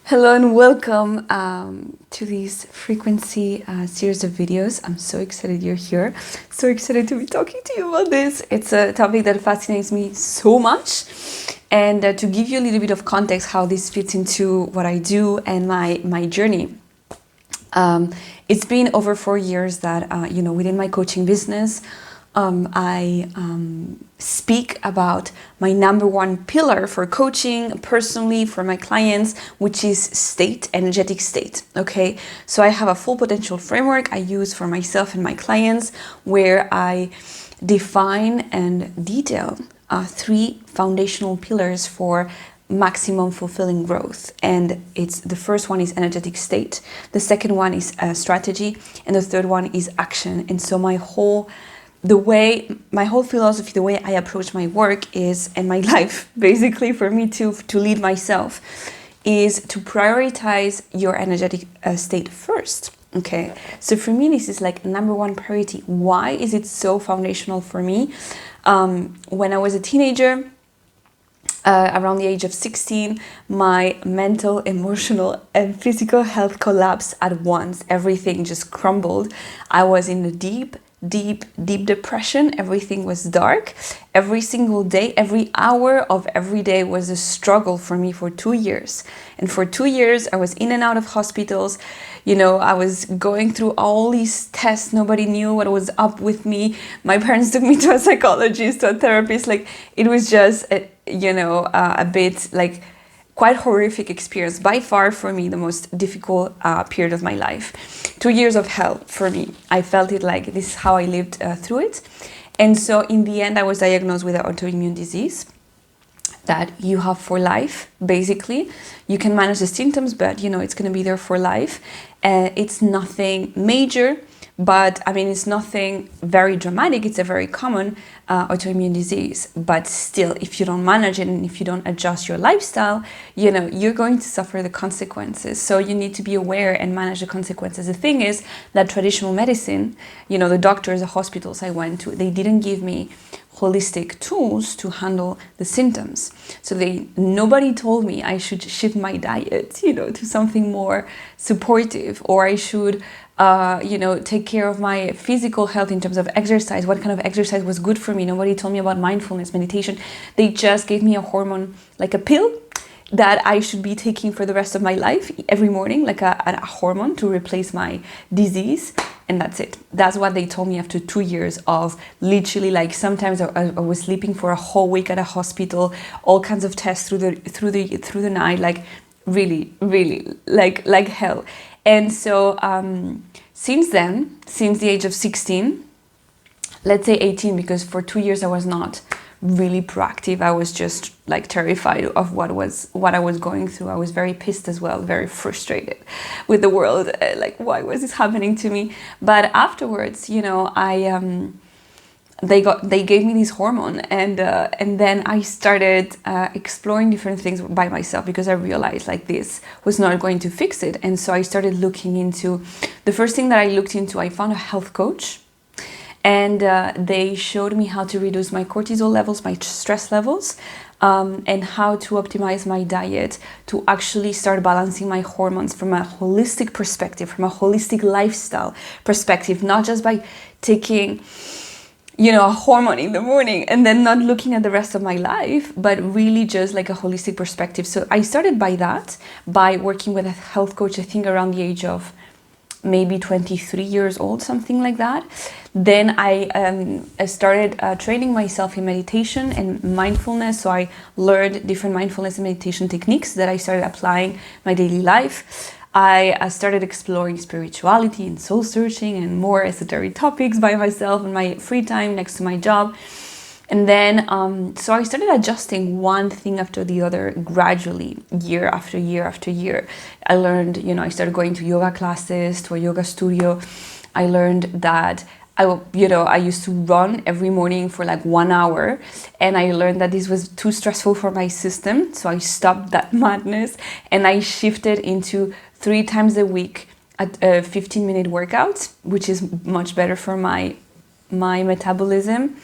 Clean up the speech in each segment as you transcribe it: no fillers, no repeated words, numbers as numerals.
Hello and welcome to this frequency series of videos. I'm so excited you're here. So excited to be talking to you about this. It's a topic that fascinates me so much. And to give you a little bit of context how this fits into what I do and my journey. It's been over 4 years that, within my coaching business, I speak about my number one pillar for coaching personally for my clients, which is state, energetic state. Okay, so I have a full potential framework I use for myself and my clients where I define and detail 3 foundational pillars for maximum fulfilling growth. And it's the first one is energetic state, the second one is strategy, and the third one is action. And so my whole philosophy, the way I approach my work is, and my life, basically for me to lead myself, is to prioritize your energetic state first. Okay, so for me, this is like number one priority. Why is it so foundational for me? When I was a teenager, around the age of 16, my mental, emotional, and physical health collapsed at once. Everything just crumbled. I was in a deep depression. Everything was dark. Every single day, every hour of every day was a struggle for me for 2 years. And for 2 years, I was in and out of hospitals. I was going through all these tests. Nobody knew what was up with me. My parents took me to a psychologist, to a therapist. Like, it was just, a bit like quite horrific experience. By far for me, the most difficult period of my life. 2 years of hell for me. I felt it like this is how I lived through it. And so in the end, I was diagnosed with an autoimmune disease that you have for life, basically. You can manage the symptoms, but it's going to be there for life. It's nothing major, but it's nothing very dramatic. It's a very common autoimmune disease, but still, if you don't manage it and if you don't adjust your lifestyle, you're going to suffer the consequences. So you need to be aware and manage the consequences. The thing is that traditional medicine, the doctors, the hospitals I went to, they didn't give me holistic tools to handle the symptoms. So nobody told me I should shift my diet, to something more supportive, or I should take care of my physical health in terms of exercise. What kind of exercise was good for me? Nobody told me about mindfulness, meditation. They just gave me a hormone, like a pill, that I should be taking for the rest of my life every morning, like a hormone to replace my disease. And that's it. That's what they told me after 2 years of literally, like, sometimes I was sleeping for a whole week at a hospital, all kinds of tests through the night, like really like hell. And so since then, since the age of 16, let's say 18, because for 2 years I was not really proactive. I was just like terrified of what I was going through. I was very pissed as well, very frustrated with the world. Like, why was this happening to me? But afterwards, they gave me this hormone, and then I started exploring different things by myself, because I realized like this was not going to fix it. And so I started looking into, the first thing that I looked into, I found a health coach. And they showed me how to reduce my cortisol levels, my stress levels, and how to optimize my diet to actually start balancing my hormones from a holistic perspective, from a holistic lifestyle perspective, not just by taking, a hormone in the morning and then not looking at the rest of my life, but really just like a holistic perspective. So I started by working with a health coach, I think around the age of maybe 23 years old, something like that. Then I started training myself in meditation and mindfulness. So I learned different mindfulness and meditation techniques that I started applying my daily life. I started exploring spirituality and soul searching and more esoteric topics by myself in my free time next to my job. And then, so I started adjusting one thing after the other gradually, year after year after year. I learned, I started going to yoga classes, to a yoga studio. I learned that I used to run every morning for like 1 hour, and I learned that this was too stressful for my system. So I stopped that madness and I shifted into 3 times a week at 15-minute workouts, which is much better for my metabolism.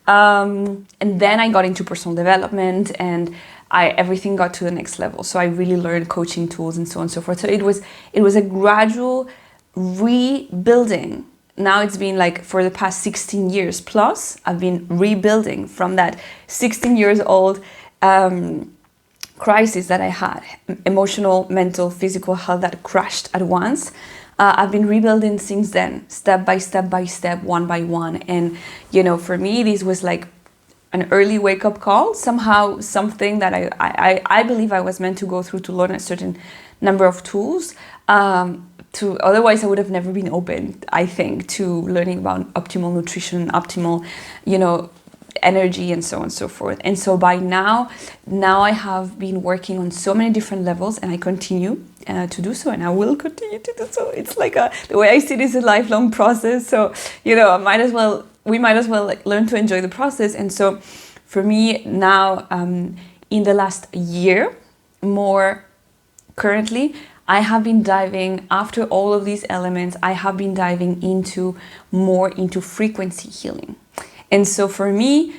And then I got into personal development, and everything got to the next level. So I really learned coaching tools and so on and so forth. So it was a gradual rebuilding. Now it's been like for the past 16 years plus, I've been rebuilding from that 16 years old crisis that I had, emotional, mental, physical health that crashed at once. I've been rebuilding since then, step by step by step, one by one. And, for me, this was like an early wake-up call, somehow something that I believe I was meant to go through to learn a certain number of tools. Otherwise I would have never been open, I think, to learning about optimal nutrition, optimal, energy and so on and so forth. And so by now I have been working on so many different levels, and I continue to do so, and I will continue to do so. It's like the way I see this is a lifelong process. So, we might as well like learn to enjoy the process. And so for me now, in the last year, more currently, I have been diving, after all of these elements, I have been diving more into frequency healing. And so for me,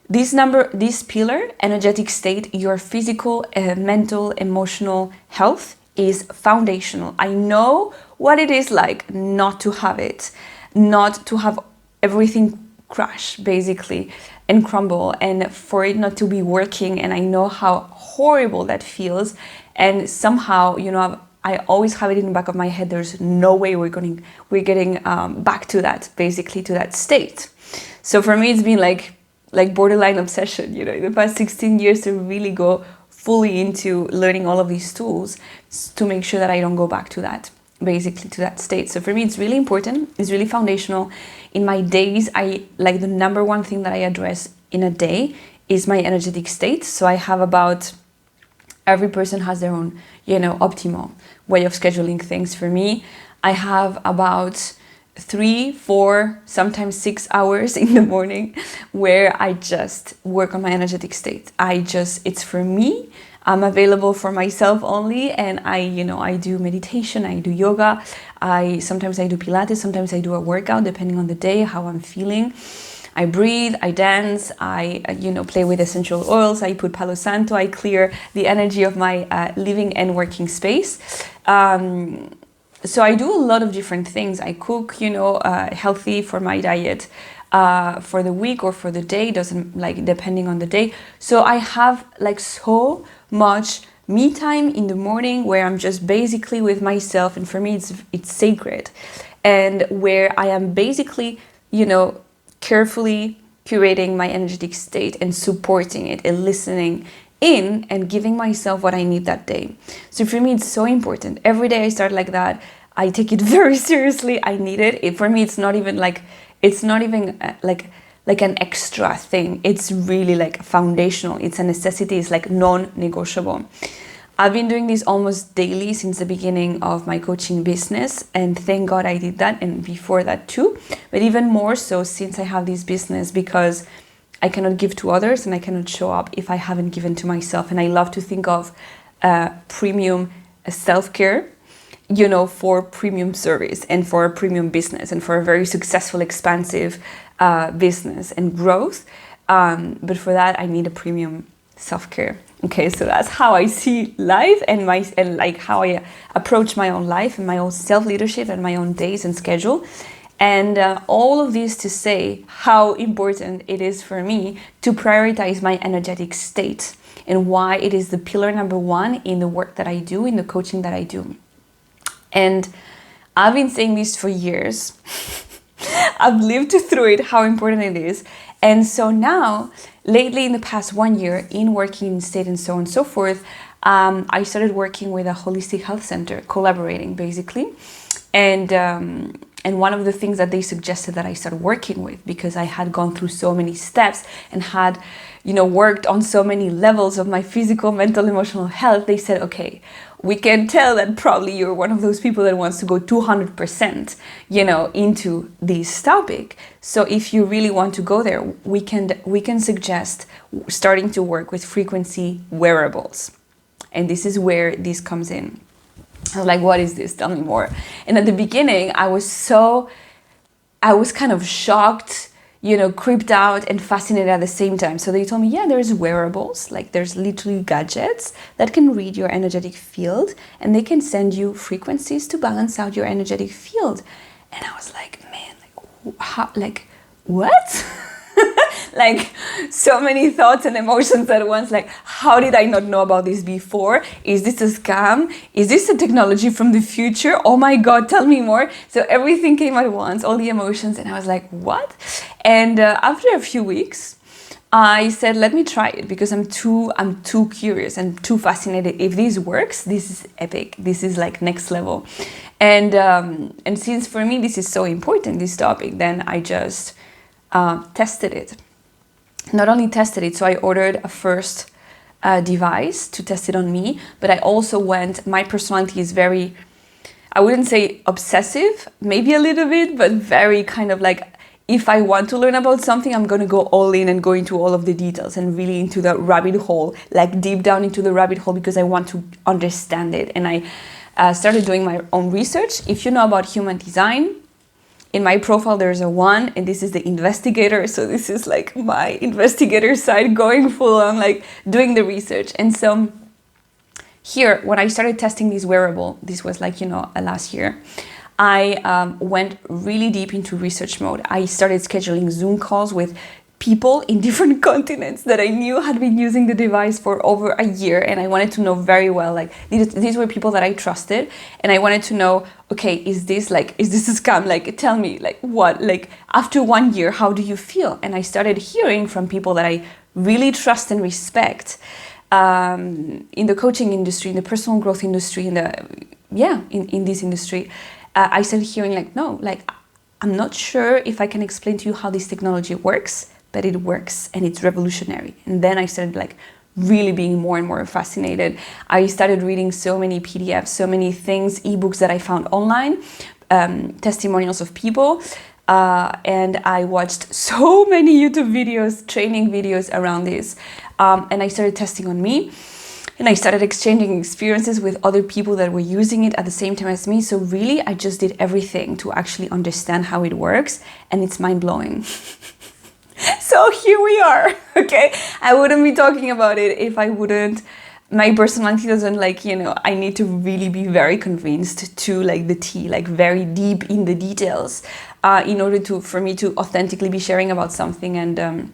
this pillar, energetic state, your physical, mental, emotional health is foundational. I know what it is like not to have it, not to have everything crash basically and crumble, and for it not to be working. And I know how horrible that feels. And somehow, I always have it in the back of my head, there's no way we're getting back to that, basically to that state. So for me, it's been like borderline obsession, in the past 16 years to really go fully into learning all of these tools to make sure that I don't go back to that, basically to that state. So for me, it's really important. It's really foundational. In my days, the number one thing that I address in a day is my energetic state. So I have every person has their own, optimal way of scheduling things. For me, I have about 3, 4, sometimes 6 hours in the morning where I just work on my energetic state. It's for me. I'm available for myself only, and I do meditation, I do yoga, sometimes I do Pilates, sometimes I do a workout depending on the day, how I'm feeling. I breathe, I dance, I play with essential oils, I put Palo Santo, I clear the energy of my living and working space. So I do a lot of different things. I cook, healthy for my diet for the week or for the day, depending on the day. So I have so much me time in the morning where I'm just basically with myself, and for me it's sacred, and where I am basically, carefully curating my energetic state and supporting it and listening in and giving myself what I need that day. So for me, it's so important. Every day I start like that. I take it very seriously. I need it. For me, it's not even like an extra thing. It's really like foundational. It's a necessity. It's like non-negotiable. I've been doing this almost daily since the beginning of my coaching business, and thank God I did that, and before that too, but even more so since I have this business, because I cannot give to others and I cannot show up if I haven't given to myself. And I love to think of premium self-care, for premium service and for a premium business and for a very successful, expansive business and growth. But for that, I need a premium self-care. Okay, so that's how I see life and how I approach my own life and my own self-leadership and my own days and schedule. And all of this to say how important it is for me to prioritize my energetic state, and why it is the pillar number one in the work that I do, in the coaching that I do. And I've been saying this for years. I've lived through it, how important it is. And so now, lately in the past 1 year, in working in state and so on and so forth, I started working with a holistic health center, collaborating basically. And one of the things that they suggested that I start working with, because I had gone through so many steps and had, worked on so many levels of my physical, mental, emotional health, they said, okay, we can tell that probably you're one of those people that wants to go 200%, into this topic. So if you really want to go there, we can suggest starting to work with frequency wearables. And this is where this comes in. I was like, what is this? Tell me more. And at the beginning, I was kind of shocked, creeped out and fascinated at the same time. So they told me, yeah, there's wearables, like there's literally gadgets that can read your energetic field, and they can send you frequencies to balance out your energetic field. And I was like, man, like, how, like, what? Like, so many thoughts and emotions at once. Like, how did I not know about this before? Is this a scam? Is this a technology from the future? Oh my God, tell me more. So everything came at once, all the emotions. And I was like, what? And after a few weeks, I said, let me try it, because I'm too curious and too fascinated. If this works, this is epic. This is like next level. And since for me, this is so important, this topic, then I just tested it. Not only tested it, so I ordered a first device to test it on me, but I also my personality is very, I wouldn't say obsessive, maybe a little bit, but very kind of like, if I want to learn about something, I'm going to go all in and go into all of the details and really into the rabbit hole, like deep down into the rabbit hole, because I want to understand it. And I started doing my own research. If you know about human design, in my profile, there's a 1, and this is the investigator. So this is like my investigator side going full on, like doing the research. And so here, when I started testing this wearable, this was like, last year, I went really deep into research mode. I started scheduling Zoom calls with people in different continents that I knew had been using the device for over a year, and I wanted to know very well, like these were people that I trusted, and I wanted to know, okay, is this a scam? Like, tell me, like, what, like, after 1 year, how do you feel? And I started hearing from people that I really trust and respect in the coaching industry, in the personal growth industry, in this industry. I started hearing like, no, like, I'm not sure if I can explain to you how this technology works, but it works and it's revolutionary. And then I started like really being more and more fascinated. I started reading so many PDFs, so many things, ebooks that I found online, testimonials of people. And I watched so many YouTube videos, training videos around this. And I started testing on me. And I started exchanging experiences with other people that were using it at the same time as me. So really, I just did everything to actually understand how it works. And it's mind-blowing. So here we are, okay? I wouldn't be talking about it if I wouldn't. My personality doesn't like, I need to really be very convinced to like the T, like very deep in the details in order for me to authentically be sharing about something. And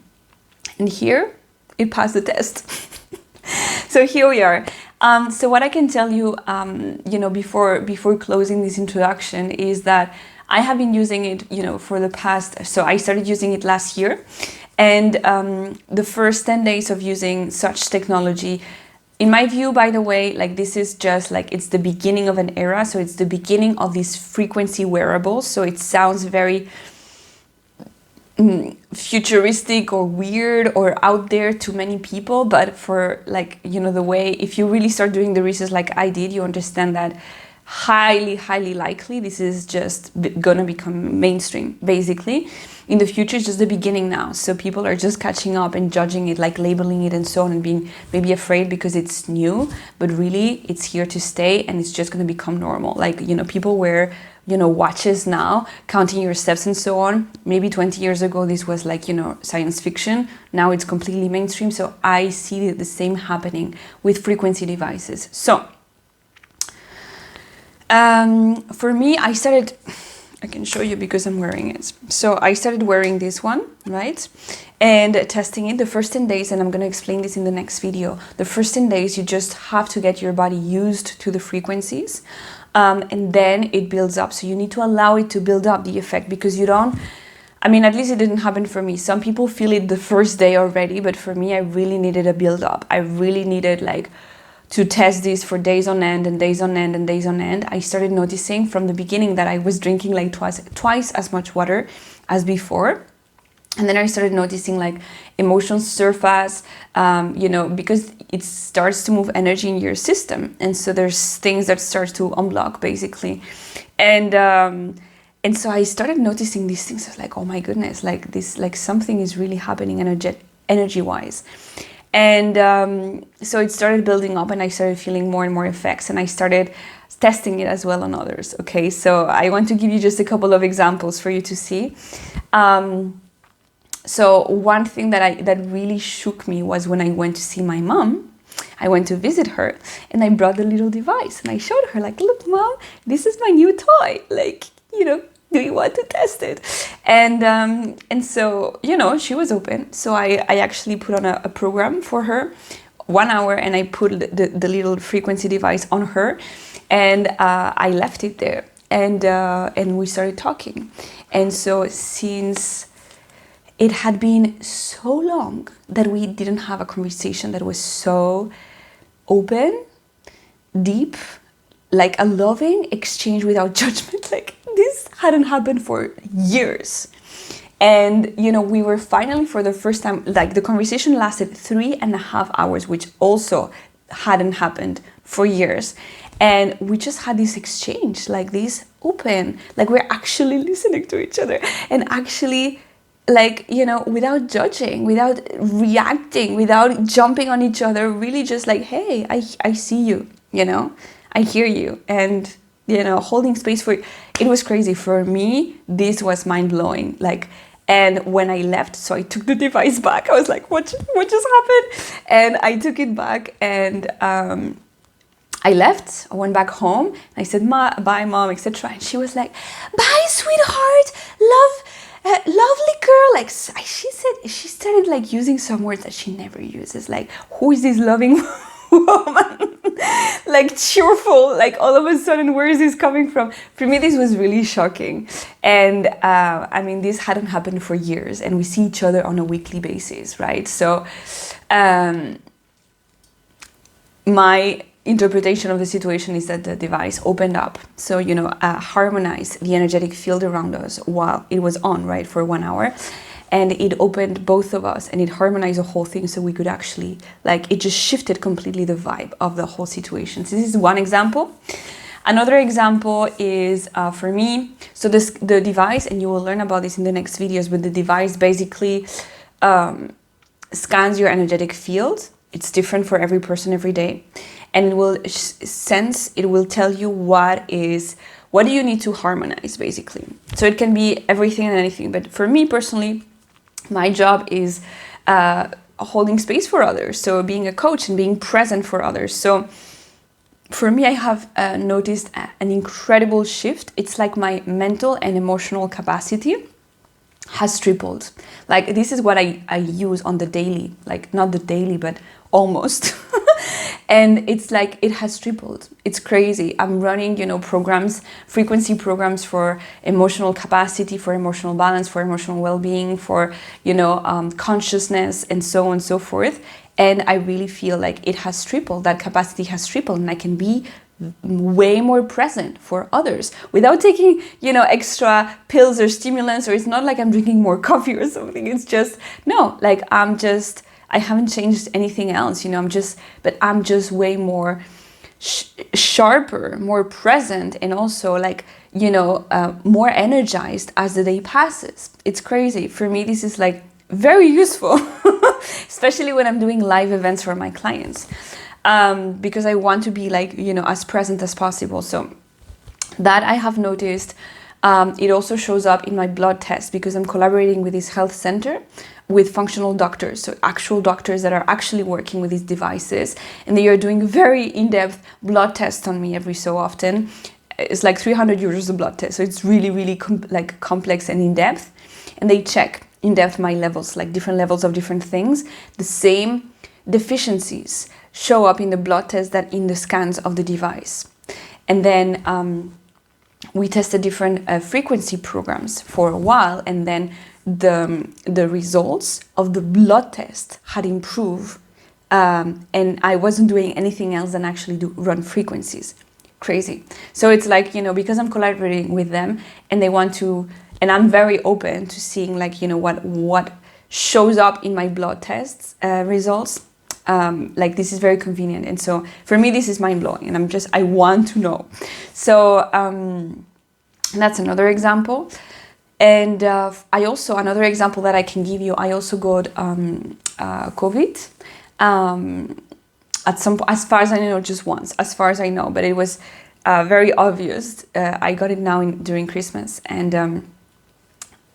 here, it passed the test. So here we are. So what I can tell you, before closing this introduction is that I have been using it, for the past, so I started using it last year. And the first 10 days of using such technology, in my view, by the way, like this is just like, it's the beginning of an era. So it's the beginning of these frequency wearables. So it sounds very futuristic or weird or out there to many people, but for like, the way, if you really start doing the research like I did, you understand that highly likely this is just gonna become mainstream. Basically, in the future, it's just the beginning now. So people are just catching up and judging it, like labeling it and so on, and being maybe afraid because it's new, but really it's here to stay, and it's just gonna become normal. Like, people wear watches now, counting your steps and so on. Maybe 20 years ago, this was like, science fiction. Now it's completely mainstream. So I see the same happening with frequency devices. So for me, I can show you because I'm wearing it. So I started wearing this one, right? And testing it the first 10 days, and I'm going to explain this in the next video. The first 10 days, you just have to get your body used to the frequencies. And then it builds up. So you need to allow it to build up the effect, because at least it didn't happen for me. Some people feel it the first day already, but for me, I really needed a build up. I really needed to test this for days on end and days on end and days on end. I started noticing from the beginning that I was drinking like twice as much water as before. And then I started noticing like emotions surface, because it starts to move energy in your system. And so there's things that start to unblock basically. And so I started noticing these things. I was like, oh my goodness, like this, like something is really happening energy wise. And so it started building up, and I started feeling more and more effects, and I started testing it as well on others. Okay, so I want to give you just a couple of examples for you to see. So one thing that really shook me was when I went to see my mom. I went to visit her, and I brought the little device, and I showed her, like, look, mom, this is my new toy. Like, you know, do you want to test it? And so, you know, she was open. So I actually put on a program for her, 1 hour, and I put the little frequency device on her, and I left it there, and we started talking. And so since it had been so long that we didn't have a conversation that was so open, deep, like a loving exchange without judgment. Like, this hadn't happened for years. And, you know, we were finally, for the first time, like, the conversation lasted 3.5 hours, which also hadn't happened for years. And we just had this exchange, like, this open, like, we're actually listening to each other, and actually, like, you know, without judging, without reacting, without jumping on each other, really just like, hey, I see you, you know, I hear you, and, you know, holding space for it. It was crazy. For me, this was mind-blowing. Like, and when I left, so I took the device back. I was like, what just happened? And I took it back, and I left. I went back home. I said, bye, mom, etc. And she was like, bye, sweetheart, lovely girl. Like, she started like using some words that she never uses. Like, who is this loving woman? Like, cheerful. Like, all of a sudden, where is this coming from? For me, this was really shocking. And I mean, this hadn't happened for years, and we see each other on a weekly basis, right? So my interpretation of the situation is that the device opened up, so, you know, harmonized the energetic field around us while it was on, right, for 1 hour, and it opened both of us, and it harmonized the whole thing, so we could actually, like, it just shifted completely the vibe of the whole situation. So this is one example. Another example is for me, so the device, and you will learn about this in the next videos, but the device basically scans your energetic field. It's different for every person every day. And it will it will tell you what do you need to harmonize, basically. So it can be everything and anything. But for me personally, my job is holding space for others. So being a coach and being present for others. So for me, I have noticed an incredible shift. It's like my mental and emotional capacity has tripled. Like, this is what I use on the daily, like not the daily, but almost. And it's like, it has tripled. It's crazy. I'm running, you know, programs, frequency programs for emotional capacity, for emotional balance, for emotional well-being, for, you know, consciousness, and so on and so forth. And I really feel like it has tripled, that capacity has tripled, and I can be way more present for others without taking, you know, extra pills or stimulants, or it's not like I'm drinking more coffee or something. It's just, no, like, I haven't changed anything else, you know, I'm just way more sharper, more present, and also, like, you know, more energized as the day passes. It's crazy. For me, this is like very useful, especially when I'm doing live events for my clients, because I want to be, like, you know, as present as possible. So that I have noticed. It also shows up in my blood test, because I'm collaborating with this health center with functional doctors, so actual doctors that are actually working with these devices, and they are doing very in-depth blood tests on me every so often. It's like 300 euros a blood test, so it's really, really complex and in-depth, and they check in-depth my levels, like different levels of different things. The same deficiencies show up in the blood test that in the scans of the device. And then we tested different frequency programs for a while, and then the results of the blood test had improved, and I wasn't doing anything else than actually run frequencies. Crazy. So it's like, you know, because I'm collaborating with them, and they want to, and I'm very open to seeing, like, you know, what shows up in my blood tests results. Like, this is very convenient, and so for me this is mind-blowing, and I want to know. So that's another example. And another example that I can give you, I also got COVID as far as I know, just once, as far as I know, but it was very obvious. I got it now during Christmas, and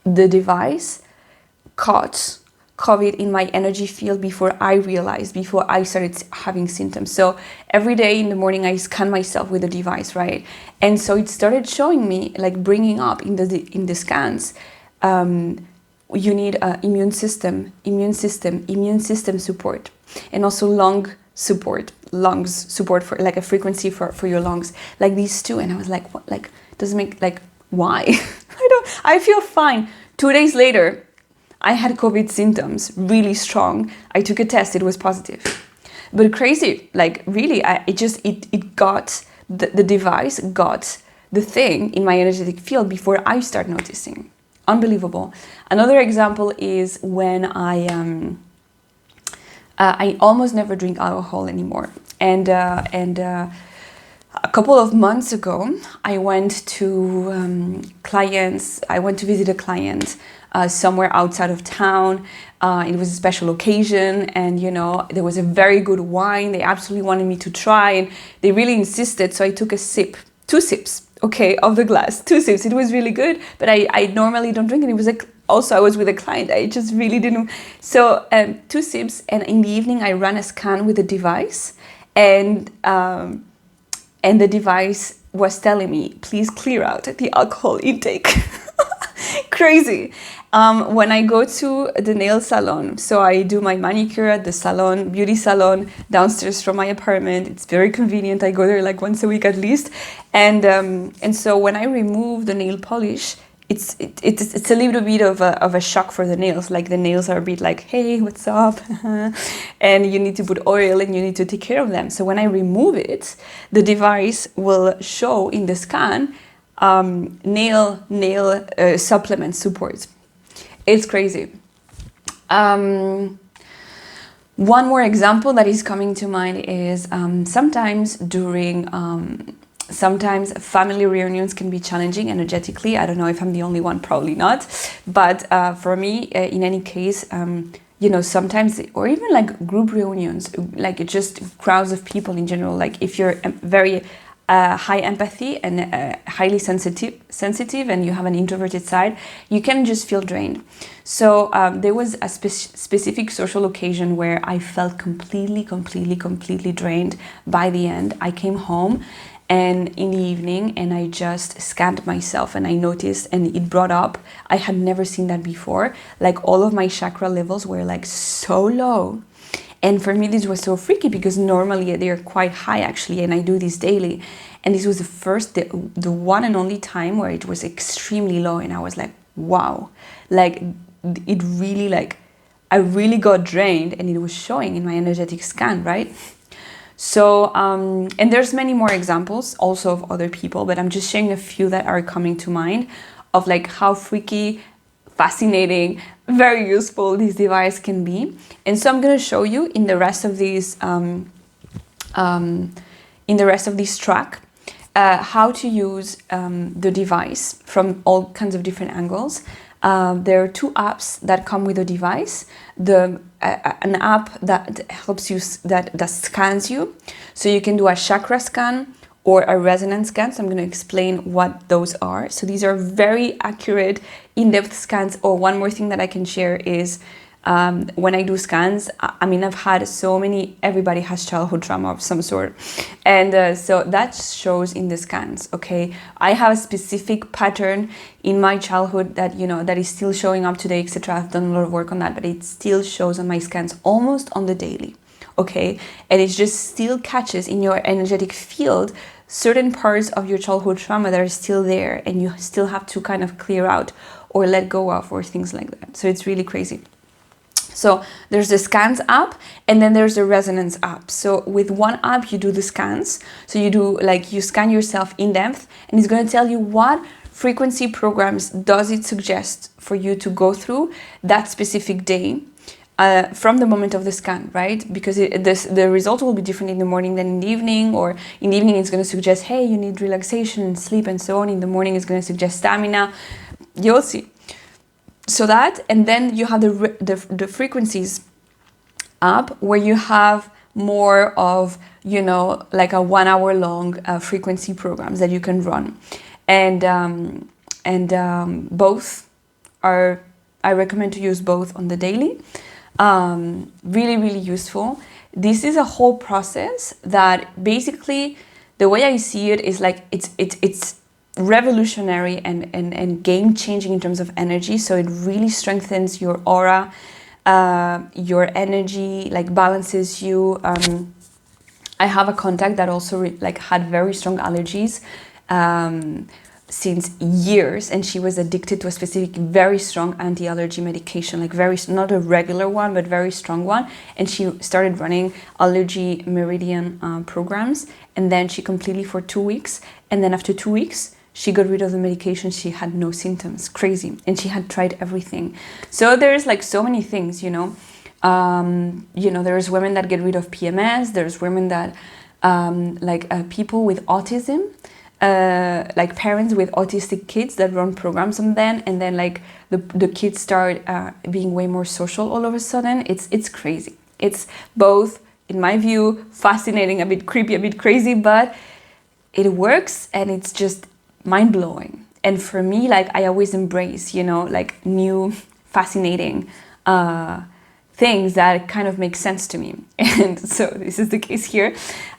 the device caught COVID in my energy field before I started having symptoms. So every day in the morning I scan myself with a device, right? And so it started showing me, like bringing up in the scans, you need immune system support, and also lungs support for like a frequency for your lungs, like these two. And I was like, what? Like, doesn't make, like, why? I feel fine. 2 days later, I had COVID symptoms, really strong. I took a test, it was positive. But crazy, like really, it got, the device got the thing in my energetic field before I start noticing. Unbelievable. Another example is when I almost never drink alcohol anymore. And a couple of months ago, I went to visit a client somewhere outside of town. It was a special occasion, and there was a very good wine they absolutely wanted me to try, and they really insisted. So I took 2 sips, okay, of the glass, 2 sips. It was really good, but I normally don't drink, and it was also I was with a client. I just really didn't. So 2 sips, and in the evening I ran a scan with the device, and the device was telling me, please clear out the alcohol intake. Crazy. When I go to the nail salon, so I do my manicure at the salon, beauty salon, downstairs from my apartment. It's very convenient. I go there like once a week at least. And so when I remove the nail polish, it's a little bit of a shock for the nails. Like the nails are a bit like, hey, what's up? And you need to put oil and you need to take care of them. So when I remove it, the device will show in the scan nail supplement support. It's crazy. One more example that is coming to mind is sometimes family reunions can be challenging energetically. I don't know if I'm the only one, probably not. But for me, in any case, sometimes, or even like group reunions, like just crowds of people in general, like if you're very high empathy and highly sensitive and you have an introverted side, you can just feel drained. So there was a specific social occasion where I felt completely drained. By the end, I came home and in the evening, and I just scanned myself, and I noticed, and it brought up, I had never seen that before, like all of my chakra levels were like so low. And for me, this was so freaky because normally they're quite high actually, and I do this daily. And this was the one and only time where it was extremely low, and I was like, wow, like it really, like I really got drained, and it was showing in my energetic scan, right? So, and there's many more examples also of other people, but I'm just sharing a few that are coming to mind of like how freaky, fascinating, very useful this device can be. And so I'm going to show you in the rest of these track how to use the device from all kinds of different angles. There are 2 apps that come with the device. An app that helps you, that scans you, so you can do a chakra scan or a resonance scan. So I'm going to explain what those are. So these are very accurate, in-depth scans. Or one more thing that I can share is when I do scans, I mean, I've had so many, everybody has childhood trauma of some sort. And so that shows in the scans, okay? I have a specific pattern in my childhood that, that is still showing up today, etc. I've done a lot of work on that, but it still shows on my scans almost on the daily, okay? And it just still catches in your energetic field certain parts of your childhood trauma that are still there, and you still have to kind of clear out or let go of, or things like that. So it's really crazy. So there's the scans app, and then there's the resonance app. So with one app, you do the scans. So you scan yourself in depth, and it's going to tell you what frequency programs does it suggest for you to go through that specific day from the moment of the scan, right? Because the result will be different in the morning than in the evening, or in the evening it's going to suggest, hey, you need relaxation and sleep and so on. In the morning it's going to suggest stamina. You'll see. So that, and then you have the frequencies app, where you have more of, like a 1 hour long frequency programs that you can run. And both are I recommend to use both on the daily. Really, really useful. This is a whole process that basically, the way I see it is like it's revolutionary and game changing in terms of energy. So it really strengthens your aura, your energy, like balances you. I have a contact that also like had very strong allergies since years, and she was addicted to a specific very strong anti-allergy medication, like not a regular one but very strong one, and she started running allergy meridian programs, and then she completely for 2 weeks, and then after 2 weeks she got rid of the medication. She had no symptoms. Crazy. And she had tried everything. So there's like so many things, you know. There's women that get rid of PMS. There's women that people with autism, like parents with autistic kids that run programs on them, and then like the kids start being way more social all of a sudden. It's crazy. It's both, in my view, fascinating, a bit creepy, a bit crazy, but it works, and it's just mind-blowing. And for me, like, I always embrace, you know, like new fascinating things that kind of make sense to me. And so this is the case here.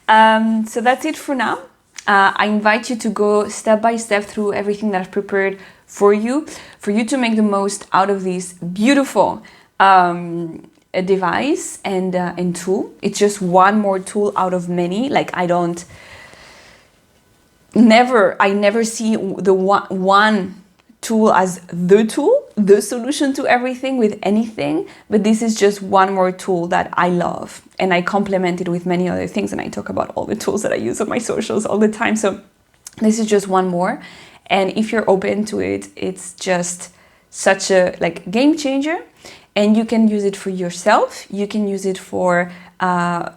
So that's it for now. I invite you to go step by step through everything that I've prepared for you to make the most out of this beautiful device and tool. It's just one more tool out of many. Like, I never see the one tool as the solution to everything with anything, but this is just one more tool that I love, and I complement it with many other things, and I talk about all the tools that I use on my socials all the time. So this is just one more, and if you're open to it, it's just such a like game changer. And you can use it for yourself, you can use it for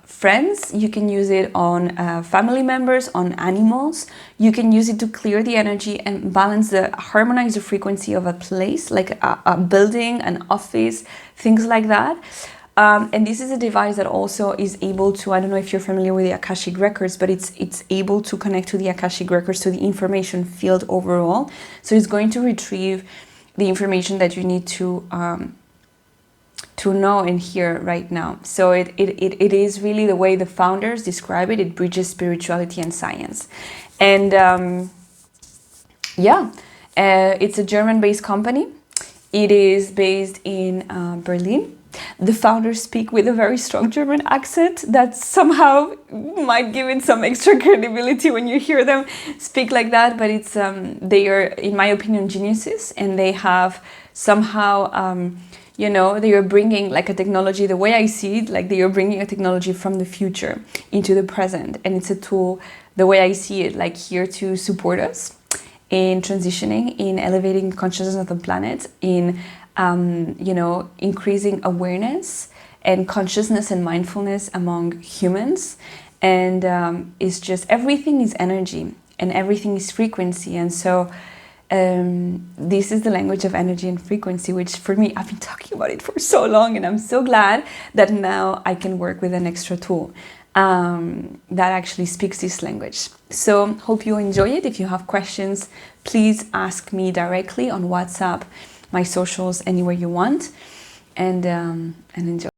friends, you can use it on family members, on animals. You can use it to clear the energy and harmonize the frequency of a place, like a building, an office, things like that. And this is a device that also is able to, I don't know if you're familiar with the Akashic Records, but it's able to connect to the Akashic Records, to the information field overall. So it's going to retrieve the information that you need to know and hear right now. So it is really the way the founders describe it. It bridges spirituality and science. And it's a German-based company. It is based in Berlin. The founders speak with a very strong German accent that somehow might give it some extra credibility when you hear them speak like that. But it's they are, in my opinion, geniuses, and they have somehow they are bringing like a technology, the way I see it, like they are bringing a technology from the future into the present. And it's a tool, the way I see it, like here to support us in transitioning, in elevating consciousness of the planet, in, increasing awareness and consciousness and mindfulness among humans. And it's just, everything is energy and everything is frequency. And so this is the language of energy and frequency, which for me, I've been talking about it for so long, and I'm so glad that now I can work with an extra tool that actually speaks this language. So hope you enjoy it. If you have questions, please ask me directly on WhatsApp, my socials, anywhere you want, and enjoy.